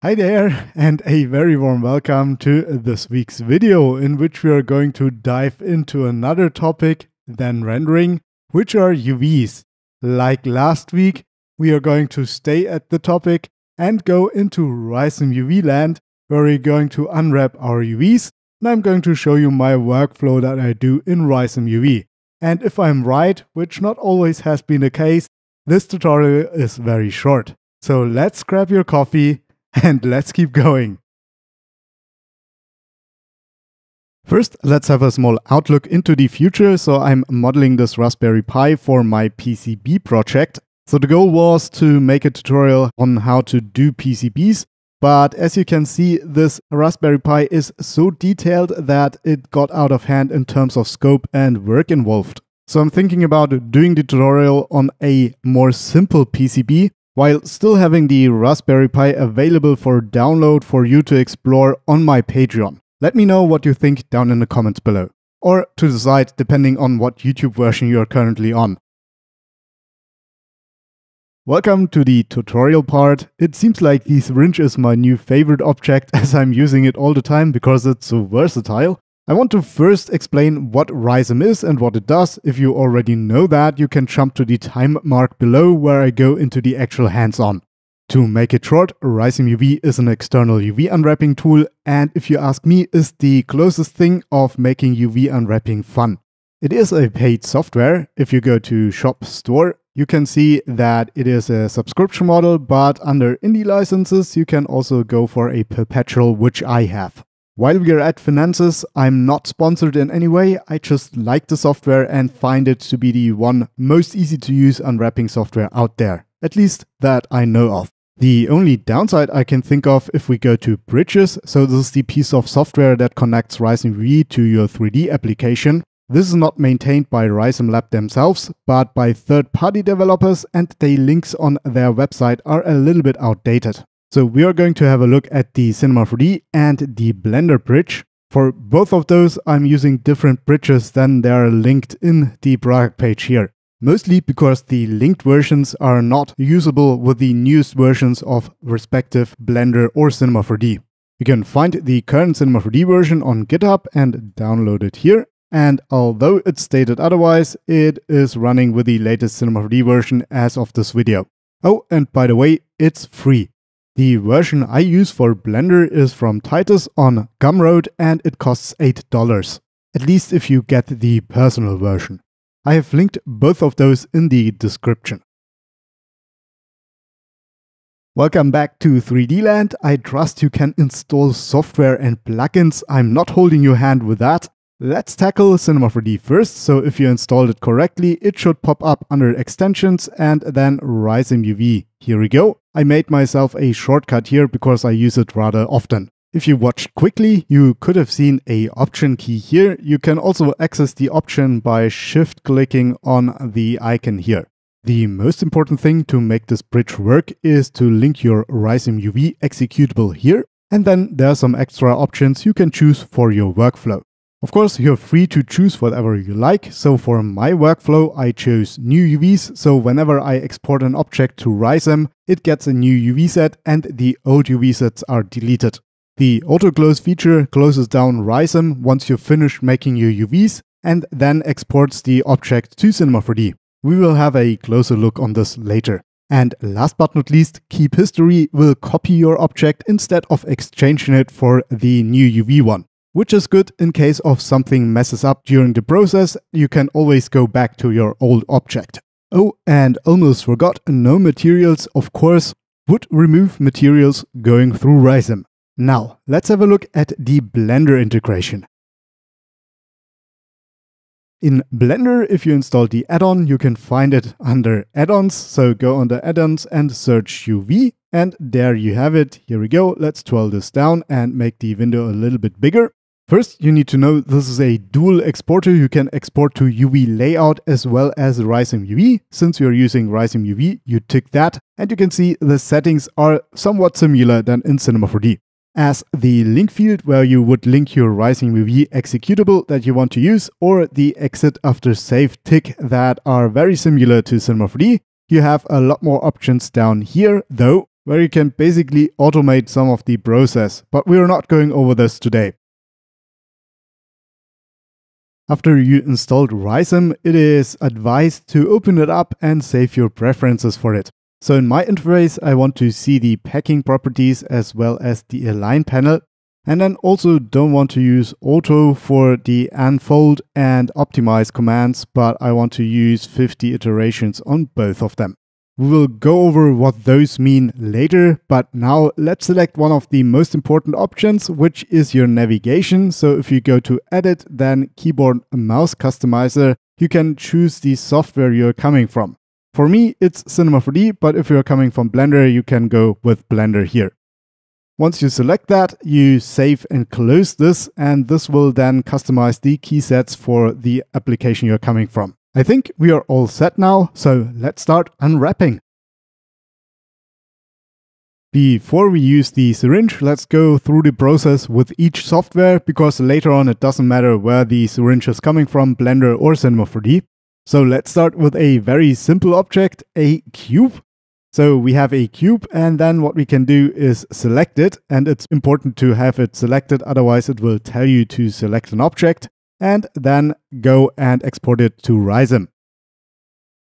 Hi there, and a very warm welcome to this week's video, in which we are going to dive into another topic than rendering, which are UVs. Like last week, we are going to stay at the topic and go into Rizom UV land, where we're going to unwrap our UVs, and I'm going to show you my workflow that I do in Rizom UV. And if I'm right, which not always has been the case, this tutorial is very short. So let's grab your coffee and let's keep going. First, let's have a small outlook into the future. So I'm modeling this Raspberry Pi for my PCB project. So the goal was to make a tutorial on how to do PCBs. But as you can see, this Raspberry Pi is so detailed that it got out of hand in terms of scope and work involved. So I'm thinking about doing the tutorial on a more simple PCB, while still having the Raspberry Pi available for download for you to explore on my Patreon. Let me know what you think down in the comments below, or to the side depending on what YouTube version you are currently on. Welcome to the tutorial part. It seems like the Syringe is my new favorite object, as I'm using it all the time because it's so versatile. I want to first explain what Rizom is and what it does. If you already know that, you can jump to the time mark below where I go into the actual hands-on. To make it short, Rizom UV is an external UV unwrapping tool, and if you ask me, is the closest thing of making UV unwrapping fun. It is a paid software. If you go to Shop Store, you can see that it is a subscription model, but under indie licenses, you can also go for a perpetual, which I have. While we are at finances, I'm not sponsored in any way. I just like the software and find it to be the one most easy to use unwrapping software out there, at least that I know of. The only downside I can think of if we go to Bridges, so this is the piece of software that connects Rizom UV to your 3D application. This is not maintained by Rizom Lab themselves, but by third-party developers, and the links on their website are a little bit outdated. So we are going to have a look at the Cinema 4D and the Blender bridge. For both of those, I'm using different bridges than they are linked in the product page here. Mostly because the linked versions are not usable with the newest versions of respective Blender or Cinema 4D. You can find the current Cinema 4D version on Github and download it here. And although it's stated otherwise, it is running with the latest Cinema 4D version as of this video. Oh, and by the way, it's free. The version I use for Blender is from Titus on Gumroad, and it costs $8, at least if you get the personal version. I have linked both of those in the description. Welcome back to 3D Land. I trust you can install software and plugins. I'm not holding your hand with that. Let's tackle Cinema 4D first. So if you installed it correctly, it should pop up under Extensions and then Rizom UV. Here we go. I made myself a shortcut here because I use it rather often. If you watched quickly, you could have seen a option key here. You can also access the option by shift clicking on the icon here. The most important thing to make this bridge work is to link your Rizom UV executable here, and then there are some extra options you can choose for your workflow. Of course, you're free to choose whatever you like, so for my workflow I chose new UVs, so whenever I export an object to Rizom, it gets a new UV set and the old UV sets are deleted. The auto-close feature closes down Rizom once you finish making your UVs and then exports the object to Cinema 4D. We will have a closer look on this later. And last but not least, Keep History will copy your object instead of exchanging it for the new UV one, which is good in case of something messes up during the process. You can always go back to your old object. Oh, and almost forgot, no materials, of course. Would remove materials going through Rizom. Now, let's have a look at the Blender integration. In Blender, if you install the add-on, you can find it under Add-ons. So go under Add-ons and search UV. And there you have it. Here we go. Let's scroll this down and make the window a little bit bigger. First, you need to know this is a dual exporter. You can export to UV layout as well as Rizom UV. Since you're using Rizom UV, you tick that, and you can see the settings are somewhat similar than in Cinema 4D. As the link field where you would link your Rizom UV executable that you want to use, or the exit after save tick that are very similar to Cinema 4D, you have a lot more options down here, though where you can basically automate some of the process, but we are not going over this today. After you installed Rizom, it is advised to open it up and save your preferences for it. So in my interface, I want to see the packing properties as well as the align panel, and then also don't want to use auto for the unfold and optimize commands, but I want to use 50 iterations on both of them. We will go over what those mean later, but now let's select one of the most important options, which is your navigation. So if you go to Edit, then Keyboard and Mouse Customizer, you can choose the software you're coming from. For me, it's Cinema 4D, but if you're coming from Blender, you can go with Blender here. Once you select that, you save and close this, and this will then customize the key sets for the application you're coming from. I think we are all set now, so let's start unwrapping. Before we use the syringe, let's go through the process with each software, because later on it doesn't matter where the syringe is coming from, Blender or Cinema 4D. So let's start with a very simple object, a cube. So we have a cube, and then what we can do is select it, and it's important to have it selected, otherwise it will tell you to select an object, and then go and export it to Rizom.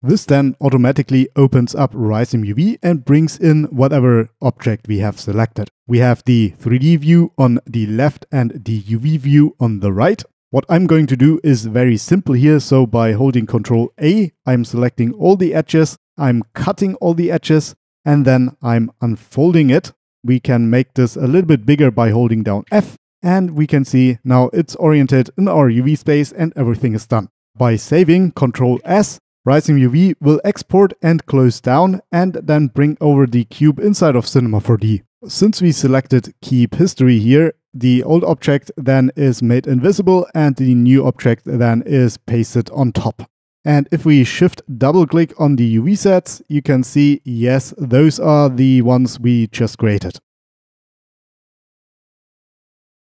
This then automatically opens up Rizom UV and brings in whatever object we have selected. We have the 3D view on the left and the UV view on the right. What I'm going to do is very simple here, so by holding Ctrl A, I'm selecting all the edges, I'm cutting all the edges, and then I'm unfolding it. We can make this a little bit bigger by holding down F, and we can see now it's oriented in our UV space and everything is done. By saving Ctrl S, Rizom UV will export and close down and then bring over the cube inside of Cinema 4D. Since we selected Keep History here, the old object then is made invisible and the new object then is pasted on top. And if we shift double click on the UV sets, you can see, yes, those are the ones we just created.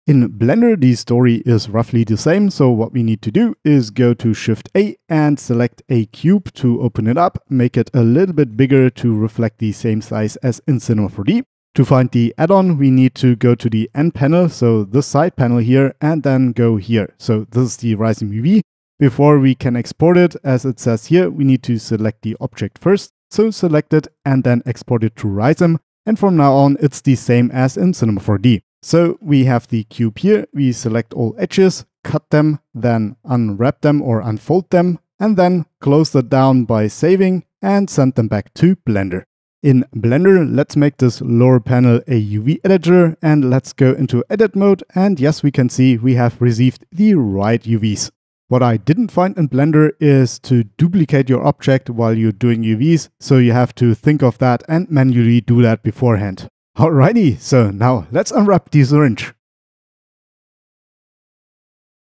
In Blender, the story is roughly the same, so what we need to do is go to Shift A and select a cube to open it up, make it a little bit bigger to reflect the same size as in Cinema 4D. To find the add-on, we need to go to the end panel, so this side panel here, and then go here. So this is the Rizom UV. Before we can export it, as it says here, we need to select the object first. So select it and then export it to Rizom. And from now on, it's the same as in Cinema 4D. So we have the cube here, we select all edges, cut them, then unwrap them or unfold them, and then close that down by saving and send them back to Blender. In Blender, let's make this lower panel a UV editor and let's go into edit mode, and yes, we can see we have received the right UVs. What I didn't find in Blender is to duplicate your object while you're doing UVs, so you have to think of that and manually do that beforehand. Alrighty, so now let's unwrap the syringe.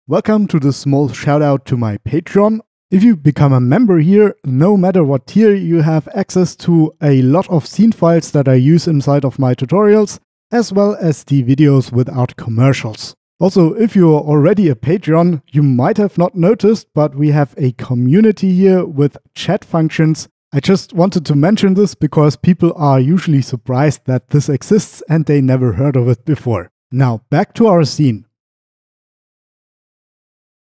Welcome to the small shout out to my Patreon. If you become a member here, no matter what tier, you have access to a lot of scene files that I use inside of my tutorials, as well as the videos without commercials. Also, if you're already a Patreon, you might have not noticed, but we have a community here with chat functions. I just wanted to mention this because people are usually surprised that this exists and they never heard of it before. Now back to our scene.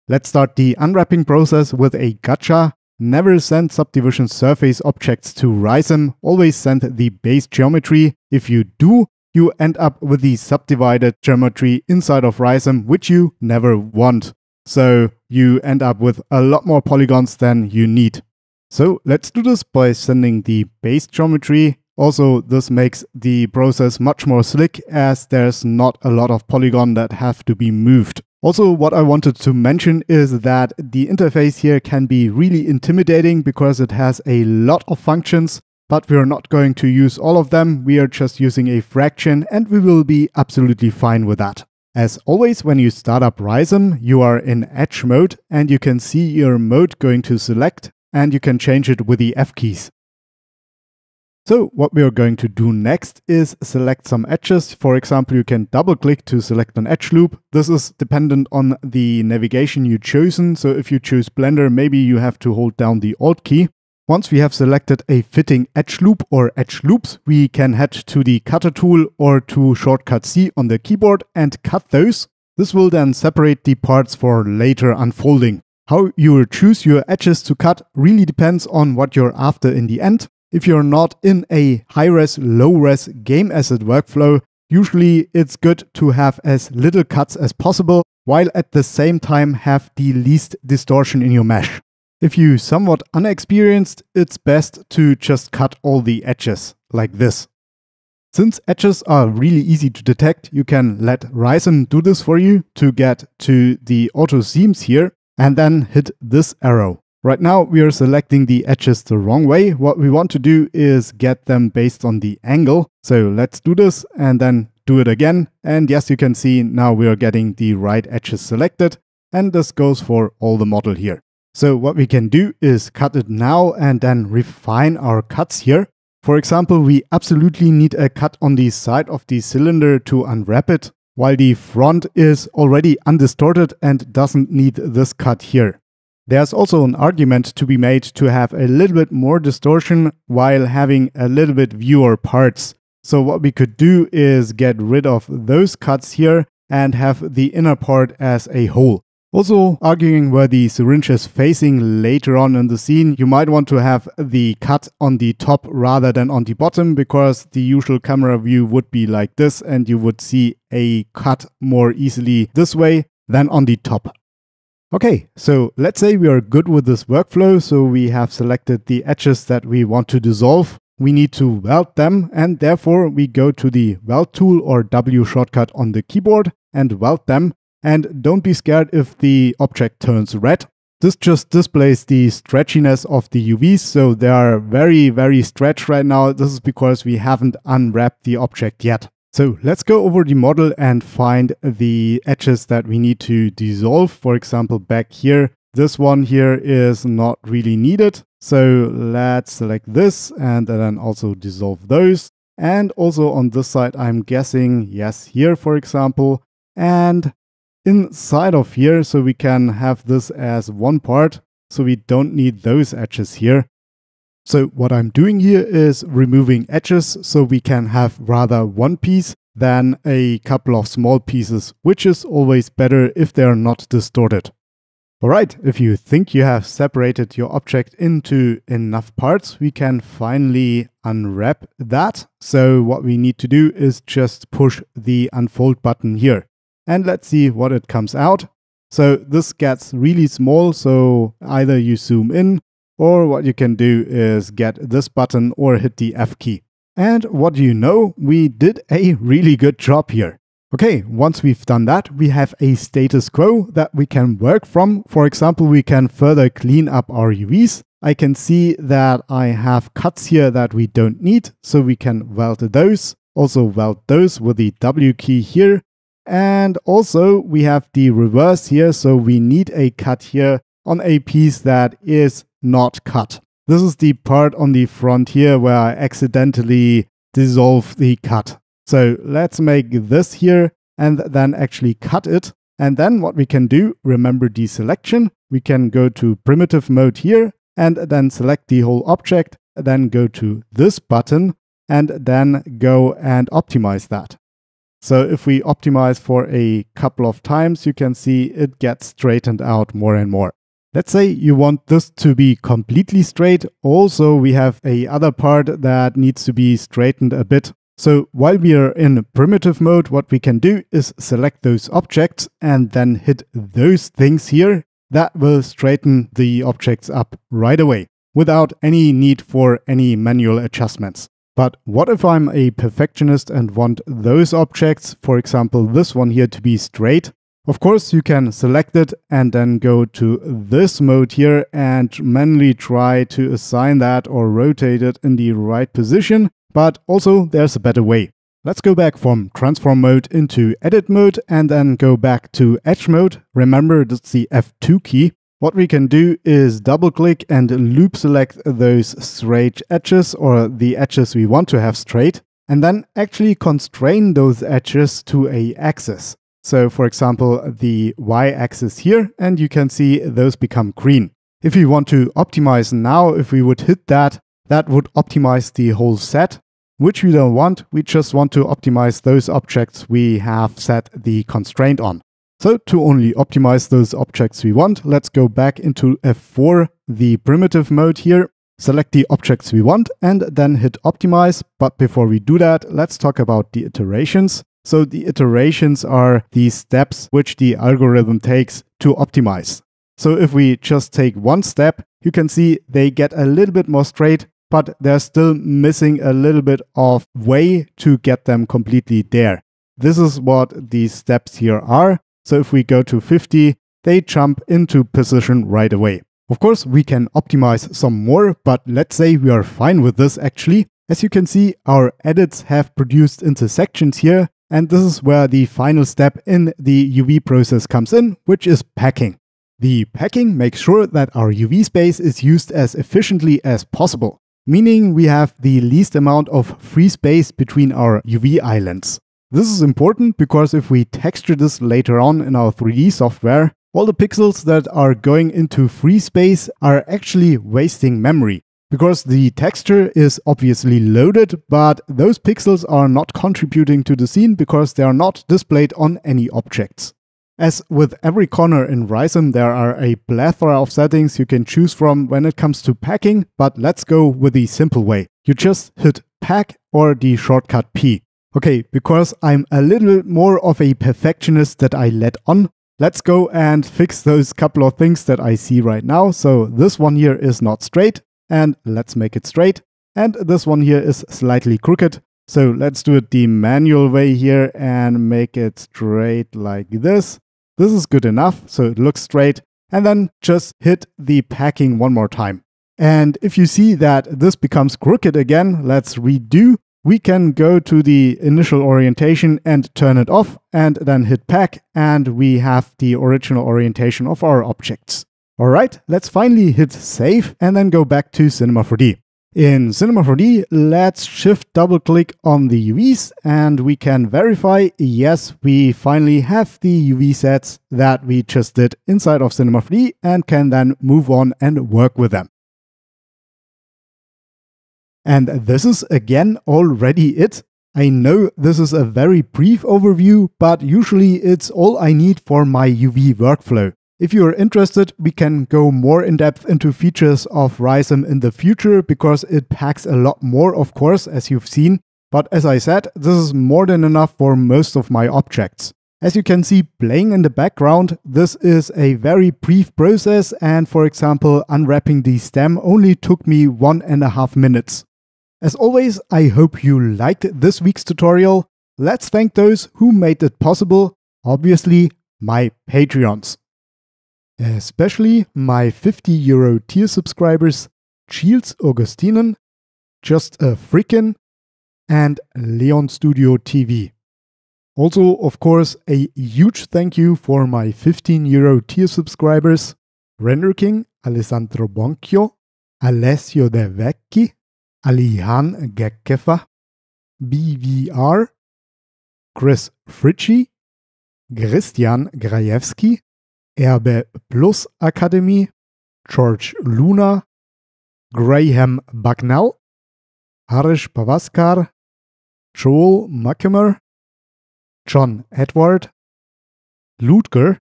Let's start the unwrapping process with a gotcha. Never send subdivision surface objects to Rizom, always send the base geometry. If you do, you end up with the subdivided geometry inside of Rizom, which you never want. So you end up with a lot more polygons than you need. So let's do this by sending the base geometry. Also, this makes the process much more slick as there's not a lot of polygon that have to be moved. Also, what I wanted to mention is that the interface here can be really intimidating because it has a lot of functions, but we are not going to use all of them. We are just using a fraction and we will be absolutely fine with that. As always, when you start up Rizom, you are in Edge mode and you can see your mode going to select, and you can change it with the F keys. So what we are going to do next is select some edges. For example, you can double click to select an edge loop. This is dependent on the navigation you've chosen. So if you choose Blender, maybe you have to hold down the Alt key. Once we have selected a fitting edge loop or edge loops, we can head to the cutter tool or to shortcut C on the keyboard and cut those. This will then separate the parts for later unfolding. How you will choose your edges to cut really depends on what you're after in the end. If you're not in a high-res, low-res game asset workflow, usually it's good to have as little cuts as possible, while at the same time have the least distortion in your mesh. If you're somewhat unexperienced, it's best to just cut all the edges, like this. Since edges are really easy to detect, you can let Rizom do this for you to get to the auto seams here, and then hit this arrow. Right now we are selecting the edges the wrong way. What we want to do is get them based on the angle. So let's do this and then do it again. And yes, you can see now we are getting the right edges selected. And this goes for all the model here. So what we can do is cut it now and then refine our cuts here. For example, we absolutely need a cut on the side of the cylinder to unwrap it, while the front is already undistorted and doesn't need this cut here. There's also an argument to be made to have a little bit more distortion while having a little bit fewer parts. So what we could do is get rid of those cuts here and have the inner part as a whole. Also, arguing where the syringe is facing later on in the scene, you might want to have the cut on the top rather than on the bottom, because the usual camera view would be like this and you would see a cut more easily this way than on the top. Okay, so let's say we are good with this workflow, so we have selected the edges that we want to dissolve. We need to weld them, and therefore we go to the weld tool or W shortcut on the keyboard and weld them. And don't be scared if the object turns red. This just displays the stretchiness of the UVs, so they are very stretched right now. This is because we haven't unwrapped the object yet. So let's go over the model and find the edges that we need to dissolve. For example, back here, this one here is not really needed. So let's select this and then also dissolve those. And also on this side, I'm guessing, yes, here for example, and inside of here, so we can have this as one part, so we don't need those edges here. So what I'm doing here is removing edges, so we can have rather one piece than a couple of small pieces, which is always better if they are not distorted. Alright, if you think you have separated your object into enough parts, we can finally unwrap that. So what we need to do is just push the unfold button here. And let's see what it comes out. So this gets really small, so either you zoom in, or what you can do is get this button or hit the F key. And what do you know? We did a really good job here. Okay, once we've done that, we have a status quo that we can work from. For example, we can further clean up our UVs. I can see that I have cuts here that we don't need, so we can weld those. Also weld those with the W key here. And also we have the reverse here, so we need a cut here on a piece that is not cut. This is the part on the front here where I accidentally dissolve the cut. So let's make this here and then actually cut it. And then what we can do, remember the selection, we can go to primitive mode here and then select the whole object, then go to this button and then go and optimize that. So if we optimize for a couple of times, you can see it gets straightened out more and more. Let's say you want this to be completely straight. Also, we have a other part that needs to be straightened a bit. So while we are in primitive mode, what we can do is select those objects and then hit those things here. That will straighten the objects up right away without any need for any manual adjustments. But what if I'm a perfectionist and want those objects, for example this one here, to be straight? Of course you can select it and then go to this mode here and manually try to assign that or rotate it in the right position. But also there's a better way. Let's go back from transform mode into edit mode and then go back to edge mode. Remember, that's the F2 key. What we can do is double click and loop select those straight edges or the edges we want to have straight, and then actually constrain those edges to a axis. So for example, the Y axis here, and you can see those become green. If we want to optimize now, if we would hit that, that would optimize the whole set, which we don't want. We just want to optimize those objects we have set the constraint on. So to only optimize those objects we want, let's go back into F4, the primitive mode here, select the objects we want and then hit optimize. But before we do that, let's talk about the iterations. So the iterations are the steps which the algorithm takes to optimize. So if we just take one step, you can see they get a little bit more straight, but they're still missing a little bit of way to get them completely there. This is what these steps here are. So if we go to 50, they jump into position right away. Of course, we can optimize some more, but let's say we are fine with this actually. As you can see, our edits have produced intersections here, and this is where the final step in the UV process comes in, which is packing. The packing makes sure that our UV space is used as efficiently as possible, meaning we have the least amount of free space between our UV islands. This is important because if we texture this later on in our 3D software, all the pixels that are going into free space are actually wasting memory. Because the texture is obviously loaded, but those pixels are not contributing to the scene because they are not displayed on any objects. As with every corner in Rizom, there are a plethora of settings you can choose from when it comes to packing, but let's go with the simple way. You just hit pack or the shortcut P. Okay, because I'm a little bit more of a perfectionist that I let on, let's go and fix those couple of things that I see right now. So this one here is not straight, and let's make it straight. And this one here is slightly crooked. So let's do it the manual way here and make it straight like this. This is good enough, so it looks straight. And then just hit the packing one more time. And if you see that this becomes crooked again, let's redo. We can go to the initial orientation and turn it off and then hit pack, and we have the original orientation of our objects. Alright, let's finally hit save and then go back to Cinema 4D. In Cinema 4D, let's shift double click on the UVs and we can verify, yes, we finally have the UV sets that we just did inside of Cinema 4D and can then move on and work with them. And this is again already it. I know this is a very brief overview, but usually it's all I need for my UV workflow. If you are interested, we can go more in depth into features of Rizom in the future because it packs a lot more, of course, as you've seen. But as I said, this is more than enough for most of my objects. As you can see playing in the background, this is a very brief process, and for example, unwrapping the stem only took me 1.5 minutes. As always, I hope you liked this week's tutorial. Let's thank those who made it possible, obviously my Patreons. Especially my €50 tier subscribers Shields Augustinen, Just a Frickin', and Leon Studio TV. Also, of course, a huge thank you for my €15 tier subscribers Render King, Alessandro Bonchio, Alessio De Vecchi, Alihan Gekkefa, BVR, Chris Fritchie, Christian Grajewski, Erbe Plus Academy, George Luna, Graham Bucknell, Harish Pavaskar, Joel Mackimer, John Edward, Ludger,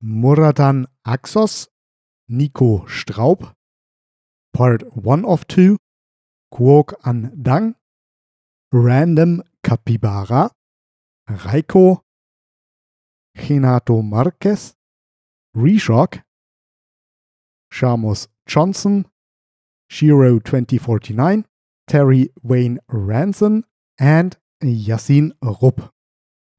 Muradan Axos, Nico Straub, Part 1 of 2, Kuok An Dang, Random Capybara, Raiko, Renato Marquez, Reshock, Shamus Johnson, Shiro 2049, Terry Wayne Ranson, and Yassin Rupp.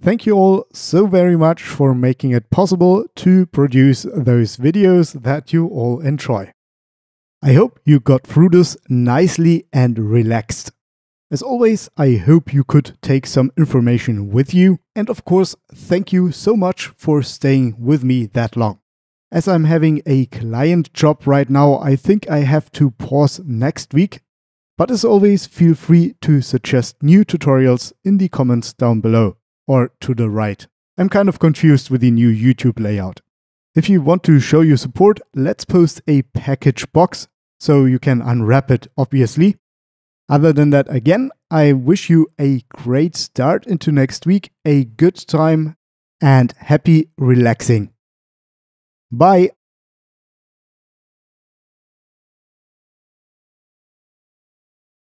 Thank you all so very much for making it possible to produce those videos that you all enjoy. I hope you got through this nicely and relaxed. As always, I hope you could take some information with you, and of course, thank you so much for staying with me that long. As I'm having a client job right now, I think I have to pause next week, but as always, feel free to suggest new tutorials in the comments down below, or to the right. I'm kind of confused with the new YouTube layout. If you want to show your support, let's post a package box so you can unwrap it, obviously. Other than that, again, I wish you a great start into next week, a good time, and happy relaxing. Bye!